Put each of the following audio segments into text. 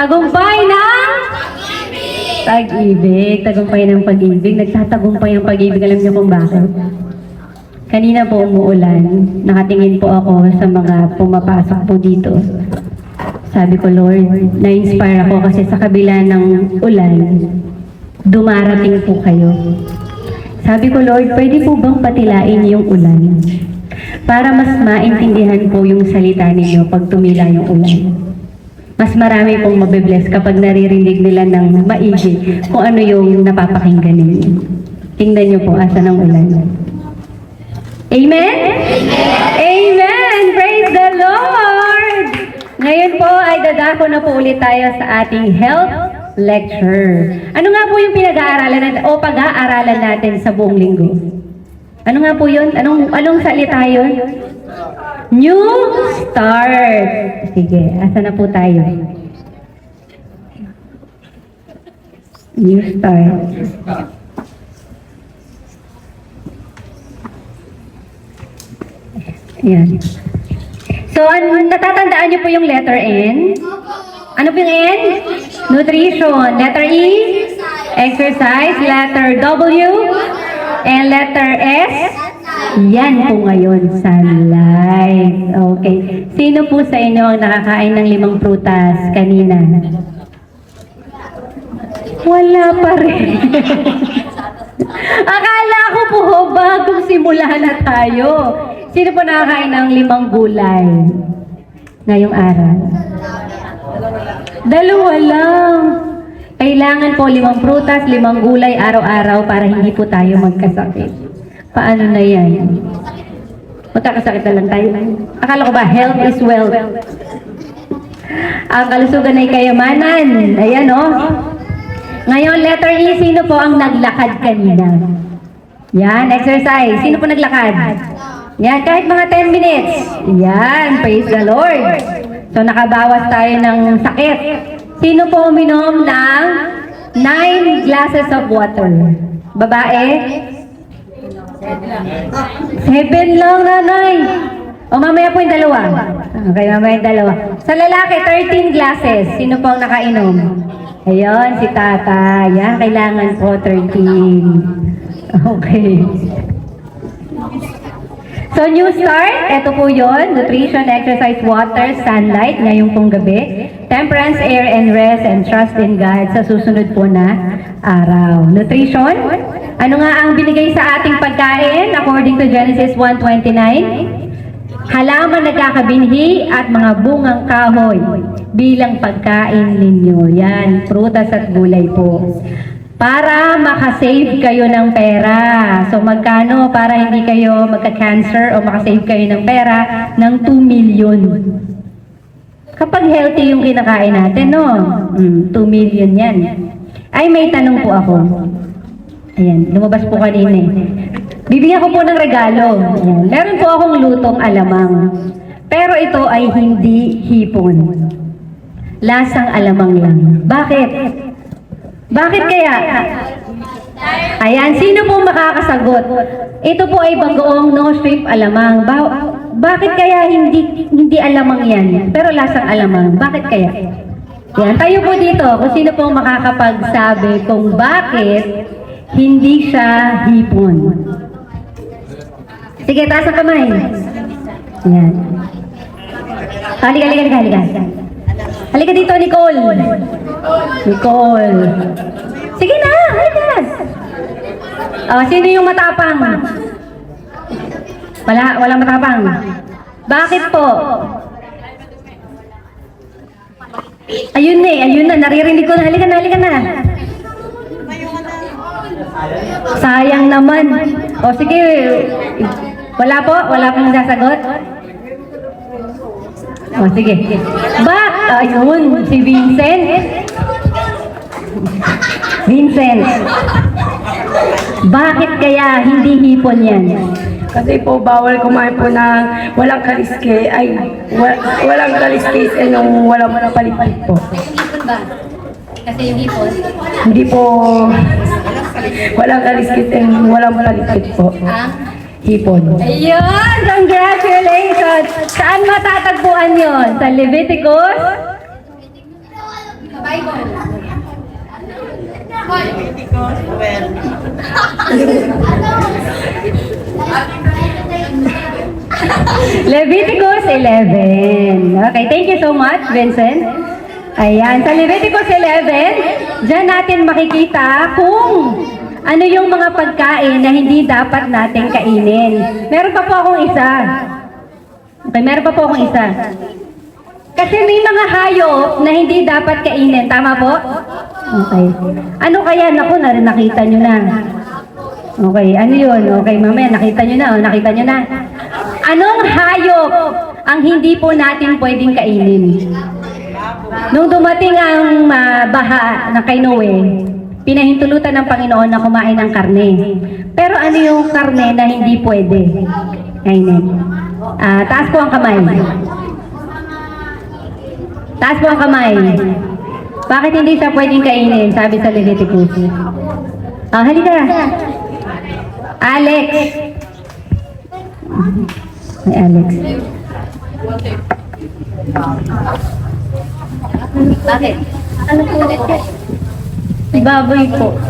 Tagumpay ng pag-ibig. Tagumpay ng pag-ibig. Nagtatagumpay ang pag-ibig. Alam niyo kung bakit? Kanina po umuulan. Nakatingin po ako sa mga pumapasok po dito. Sabi ko, Lord, na-inspire ako kasi sa kabila ng ulan, dumarating po kayo. Sabi ko, Lord, pwede po bang patilain yung ulan? Para mas maintindihan po yung salita ninyo pag tumila yung ulan. Mas marami pong mabibless kapag naririnig nila ng maigi kung ano yung napapakinggan ninyo. Tingnan nyo po, asa ng ulan. Amen? Amen! Praise the Lord! Ngayon po ay dadako na po ulit tayo sa ating health lecture. Ano nga po yung pinag-aaralan natin o pag-aaralan natin sa buong linggo? Ano nga po yun? Anong salita yun? New start. Sige, asa na po tayo? New start. Ayan. So, natatandaan niyo po yung letter N? Ano po yung N? Nutrition. Letter E? Exercise. Letter W? And letter S? Yan po ngayon, sunlight. Okay. Sino po sa inyo ang nakakain ng 5 prutas kanina? Wala pa rin. Akala ko po bagong simula na tayo. Sino po nakakain ng 5 gulay ngayong araw? 2 lang. Kailangan po 5 prutas, 5 gulay araw-araw para hindi po tayo magkasakit. Paano na yan? Magkakasakit na lang tayo. Akala ko ba, health is wealth. Ang kalusugan ay kayamanan. Ayan o. Ngayon, letter E, sino po ang naglakad kanina? Yan, exercise. Sino po naglakad? Yan, kahit mga 10 minutes. Yan, praise the Lord. So, nakabawas tayo ng sakit. Sino po uminom ng 9 glasses of water? Babae? 7 lang, nanay. O, mamaya po yung 2. Okay, mamaya yung 2. Sa lalaki, 13 glasses. Sino po ang nakainom? Ayun, si tata. Yan, kailangan po 13. Okay. So, new start, ito po yun. Nutrition, exercise, water, sunlight, ngayong pong gabi. Temperance, air, and rest, and trust in God sa susunod po na araw. Nutrition, ano nga ang binigay sa ating pagkain according to Genesis 1:29? Halaman nagkakabinhi at mga bungang kahoy bilang pagkain ninyo. Yan, prutas at gulay po. Para makasave kayo ng pera. So magkano para hindi kayo magka-cancer o makasave kayo ng pera ng 2 million. Kapag healthy yung kinakain natin, no? 2 million yan. Ay, may tanong po ako. Ayan, lumabas po kanina eh. Bibigyan ko po ng regalo. Ayan. Meron po akong lutong alamang. Pero ito ay hindi hipon. Lasang alamang lang. Bakit? Bakit kaya? Ayan, sino po makakasagot? Ito po ay bagoong no shrimp alamang. Bakit kaya hindi alamang yan? Pero lasang alamang. Bakit kaya? Yan, tayo po dito kung sino po makakapagsabi kung bakit hindi siya hipon. Sige, taas ang kamay. Yan. Halika. Halika dito, Nicole. Nicole. Sige na, halika. Sino yung matapang? Wala matapang. Bakit po? Ayun na, naririnig ko na. Halika na. Sayang naman. O sige, wala pong sasagot. O sige. Ayun, si Vincent. Bakit kaya hindi hipon yan? Kasi po bawal kumain po ng walang kaliske, walang kaliskis and yung walang palit-palit po. Hipon ba? Kasi yung hipon? Hindi po walang kaliskis and walang palit-palit po. Hipon. Ayun! Congratulations! Saan matatagpuan yon? Sa Leviticus Leviticus 11. Okay, thank you so much, Vincent. Ayan, sa Leviticus 11, dyan natin makikita kung ano yung mga pagkain na hindi dapat natin kainin. Meron pa po akong isa. Okay, meron pa po akong isa. Kasi may mga hayop na hindi dapat kainin. Tama po? Okay. Ano kaya? Naku, nakita nyo na. Okay, ano yun? Okay, mamaya, nakita nyo na. Nakita nyo na. Anong hayop ang hindi po natin pwedeng kainin? Nung dumating ang baha na kay Noe, pinahintulutan ng Panginoon na kumain ng karne. Pero ano yung karne na hindi pwede kainin? Taas po ang kamay. Taas po ang kamay. Bakit hindi siya pwedeng kainin? Sabi sa Leviticus. Halika. Alex. Ay, Alex. Bakit? Ano po ulit? Baboy po.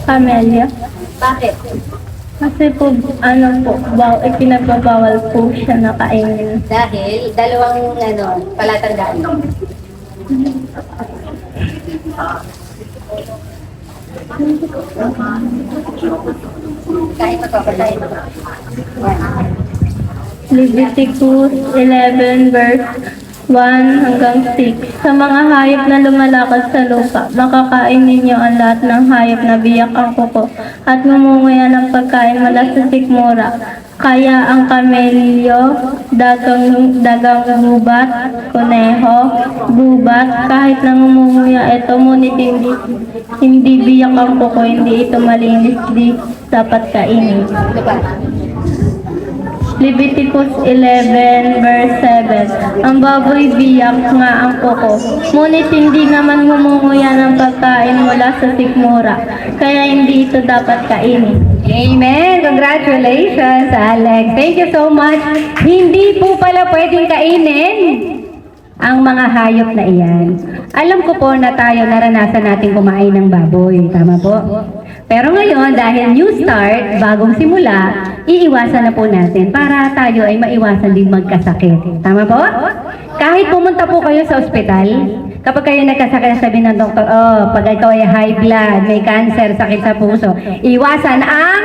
Camellia. Bakit? Kasi po, pinagbabawal po siya na kainin. Dahil dalawang palatandaan. Kahit ito, kahit ito. Leviticus 11 verse 1 hanggang 6. Sa mga hayop na lumalakad sa lupa, makakain ninyo ang lahat ng hayop na biyak ang kuko at ngumunguya ng pagkain mula sa sikmura. Kaya ang kamelyo, dagang gubat, kuneho, gubat, kahit na ngumunguya ito, ngunit hindi biyak ang kuko, hindi ito malinis, di dapat kainin. Ano ba? Leviticus 11 verse 7. Ang baboy biyak nga ang kuko, ngunit hindi naman ngumunguya ng pagkain mula sa sikmura, kaya hindi ito dapat kainin. Amen! Congratulations, Alex. Thank you so much. Hindi po pala pwedeng kainin ang mga hayop na iyan. Alam ko po na tayo naranasan natin kumain ng baboy. Tama po? Pero ngayon, dahil new start, bagong simula, iiwasan na po natin para tayo ay maiwasan din magkasakit. Tama po? Kahit pumunta po kayo sa ospital, kapag kayo nagkasakit, sabi ng doktor, pag ikaw ay high blood, may cancer, sakit sa puso, iwasan ang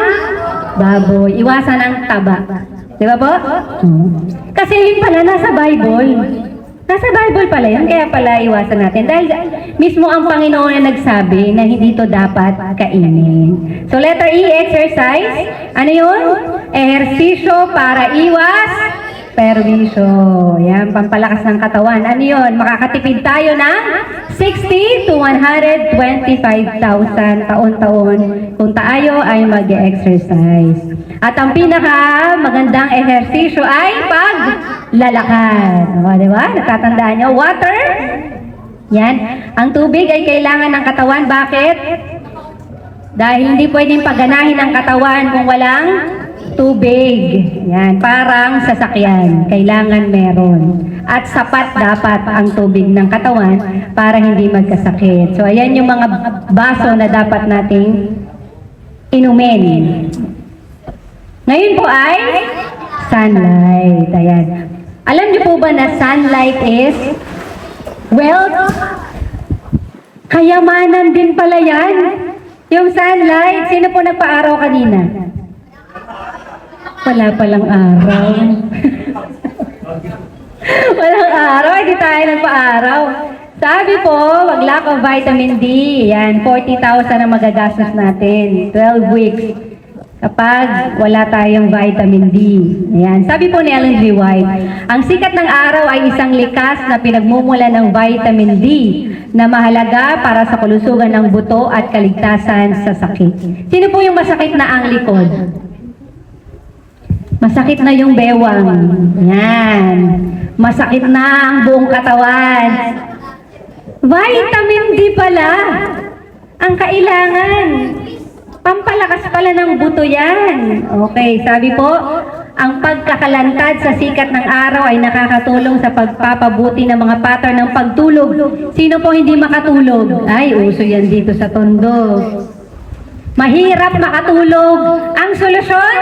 baboy, iwasan ang taba. Di ba po? Kasi yun pala nasa Bible. Nasa Bible pala yun, kaya pala iwasan natin. Dahil mismo ang Panginoon na nagsabi na hindi to dapat kainin. So letter E, exercise. Ano yun? Ehersisyo para iwas perwisyo. Yan, pampalakas ng katawan. Ano yun? Makakatipid tayo ng 60 to 125,000 taon-taon kung tayo ay mag-exercise. At ang pinaka magandang ehersisyo ay paglalakad. O, di ba? Natatandaan nyo? Water. Yan. Ang tubig ay kailangan ng katawan. Bakit? Dahil hindi pwedeng pagganahin ang katawan kung walang tubig. Yan, parang sasakyan. Kailangan meron. At sapat dapat ang tubig ng katawan para hindi magkasakit. So, ayan yung mga baso na dapat nating inumin. Ngayon po ay sunlight. Ayan. Alam niyo po ba na sunlight is wealth? Kayamanan din pala yan. Yung sunlight, sino po nagpa-araw kanina? Wala palang araw. Walang araw, hindi tayo nagpa-araw. Sabi po, wag lack of vitamin D. Yan, 40,000 ang magagastos natin. 12 weeks. Kapag wala tayong vitamin D. Ayan. Sabi po ni Ellen G. White, ang sikat ng araw ay isang likas na pinagmumula ng vitamin D na mahalaga para sa kalusugan ng buto at kaligtasan sa sakit. Sino po yung masakit na ang likod? Masakit na yung bewang. Yan. Masakit na ang buong katawan. Vitamin D pala ang kailangan. Pampalakas pala ng buto yan. Okay, sabi po, ang pagkakalantad sa sikat ng araw ay nakakatulong sa pagpapabuti ng mga pattern ng pagtulog. Sino po hindi makatulog? Ay, uso yan dito sa Tondo. Mahirap makatulog. Ang solusyon?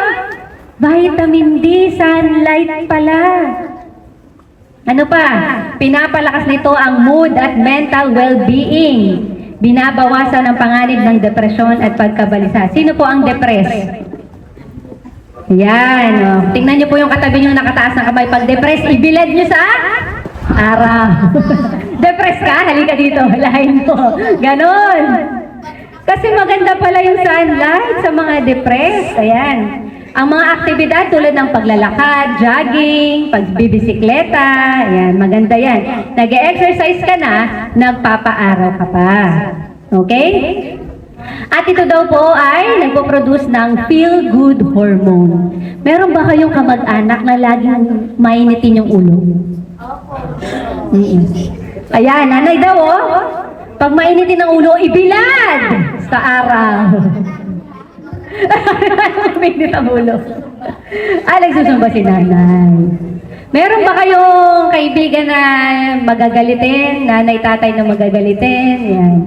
Vitamin D, sunlight pala. Ano pa? Pinapalakas nito ang mood at mental well-being. Binabawasan ang panganib ng depresyon at pagkabalisa. Sino po ang depress? Yan. Oh. Tingnan niyo po yung katabi niyo nakataas ng kamay. Pag depress, ibilad niyo sa araw. Depress ka? Halika dito. Lahin mo. Ganon. Kasi maganda pala yung sunlight sa mga depressed. Ayan. Ang mga aktibidad tulad ng paglalakad, jogging, pagbibisikleta, ayan, maganda yan. Nag-exercise ka na, nagpapaaraw ka pa. Okay? At ito daw po ay nagpo-produce ng feel-good hormone. Meron ba kayong kamag-anak na laging mainitin yung ulo? Ayan, nanay daw oh. Pag mainitin ang ulo, ibilad sa araw. Mainit ang ulo. Nagsusumba si nanay. Meron ba kayong kaibigan na magagalitin? Nanay, tatay na magagalitin? Yan.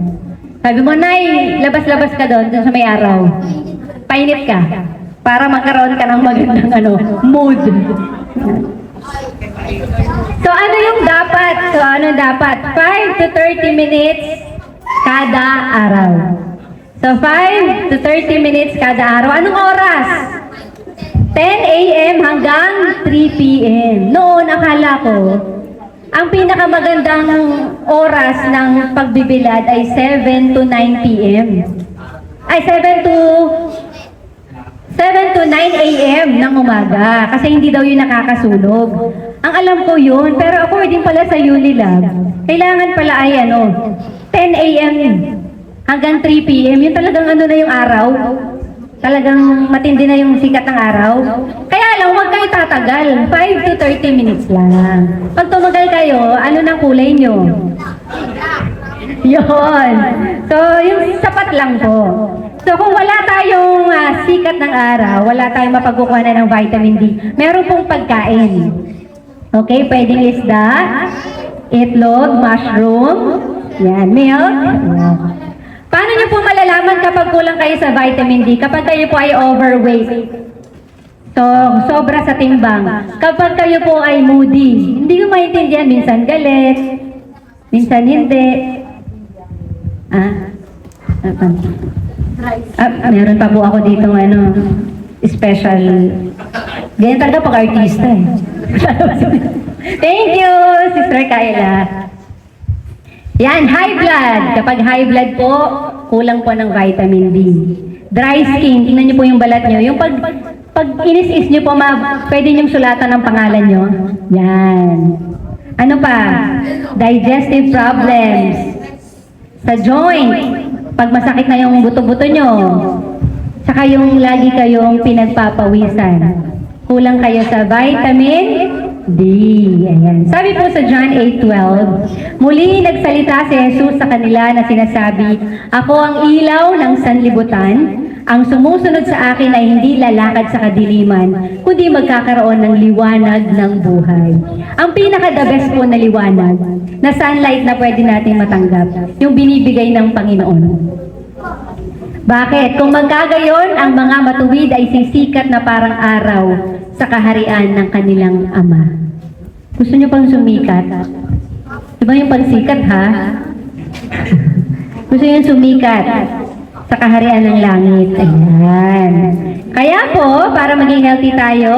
Sabi mo, Nay, labas-labas ka doon sa may araw. Painit ka. Para magkaroon ka ng magandang mood. So, ano yung dapat? So, ano dapat? 5 to 30 minutes kada araw. So, 5 to 30 minutes kada araw. Anong oras? 10 a.m. hanggang 3 p.m. Noon, akala ko, ang pinakamagandang oras ng pagbibilad ay 7 to 9 p.m. Ay, 7 to 9 a.m. ng umaga. Kasi hindi daw yun nakakasulog. Ang alam ko yun, pero according pala sa Unilab, kailangan pala ay 10 a.m. hanggang 3 p.m. Yun talagang na yung araw. Talagang matindi na yung sikat ng araw. Kaya lang, huwag kayo tatagal. 5 to 30 minutes lang. Pag tumagal kayo, ano ng kulay nyo? Yun. So, yung sapat lang po. So, kung wala tayong sikat ng araw, wala tayong mapagkukuha ng vitamin D, meron pong pagkain. Okay, pwedeng isda, itlog, mushroom, yan, milk. Yan. Paano niyo po malalaman kapag kulang kayo sa vitamin D? Kapag kayo po ay overweight. So, sobra sa timbang. Kapag kayo po ay moody, hindi ko maintindihan, minsan galit, minsan hindi. Meron pa po ako dito special. Ganyan talaga pag artista eh. Thank you, Sister Kayla. Yan, high blood. Kapag high blood po, kulang po ng vitamin D. Dry skin, tingnan niyo po yung balat niyo. Yung pag inis-is niyo po, pwede niyong sulatan ng pangalan niyo. Yan. Ano pa? Digestive problems. Sa joint, pag masakit na yung buto-buto niyo. Saka yung lagi kayong pinagpapawisan. Kulang kayo sa vitamin D. Ayan. Sabi po sa John 8:12, muli nagsalita si Jesus sa kanila na sinasabi, "Ako ang ilaw ng sanlibutan. Ang sumusunod sa akin ay hindi lalakad sa kadiliman, kundi magkakaroon ng liwanag ng buhay." Ang pinaka-the best po na liwanag, na sunlight na pwede natin matanggap, yung binibigay ng Panginoon. Bakit? Kung magkagayon, ang mga matuwid ay sisikat na parang araw sa kaharian ng kanilang Ama. Gusto nyo pang sumikat? Diba yung pagsikat, ha? Gusto nyo sumikat sa kaharian ng langit. Ayan. Kaya po, para maging healthy tayo,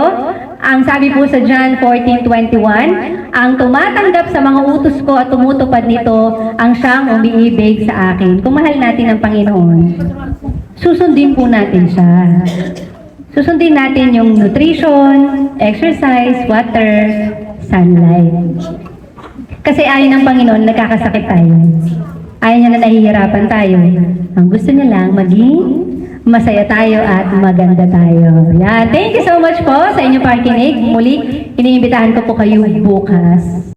ang sabi po sa John 14:21, ang tumatanggap sa mga utos ko at tumutupad nito, ang siyang umiibig sa akin. Kung mahal natin ang Panginoon, susundin po natin siya. Susundin natin yung nutrition, exercise, water, sunlight. Kasi ayaw ng Panginoon, nagkakasakit tayo. Ayaw niya na nahihirapan tayo. Ang gusto niya lang, maging masaya tayo at maganda tayo. Yan. Thank you so much po sa inyong pakikinig. Muli, iniimbitahan ko po kayo bukas.